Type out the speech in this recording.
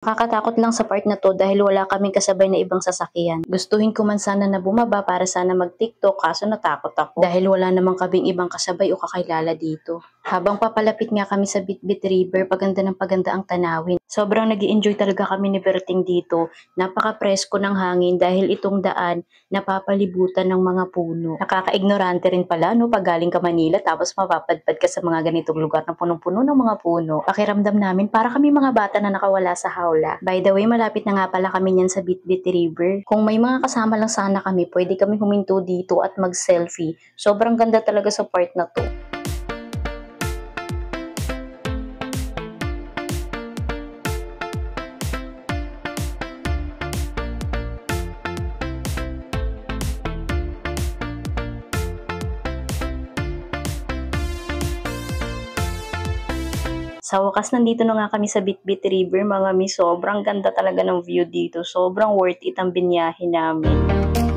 Nakakatakot lang sa part na to dahil wala kaming kasabay na ibang sasakyan. Gustuhin ko man sana na bumaba para sana mag-TikTok kaso natakot ako dahil wala namang kaming ibang kasabay o kakilala dito. Habang papalapit nga kami sa Bitbit River, paganda ng paganda ang tanawin. Sobrang nag-i-enjoy talaga kami ni Berting dito. Napaka-presko ng hangin dahil itong daan napapalibutan ng mga puno. Nakaka-ignorante rin pala no pag galing ka Manila tapos mapapadpad ka sa mga ganitong lugar na punong-puno ng mga puno. Pakiramdam namin para kami mga bata na nakawala sa hawla. By the way, malapit na nga pala kami niyan sa Bitbit River. Kung may mga kasama lang sana kami, pwede kami huminto dito at mag-selfie. Sobrang ganda talaga sa part na to. Sa wakas, nandito na nga kami sa Bitbit River, mga mi. Sobrang ganda talaga ng view dito. Sobrang worth it ang binyahe namin.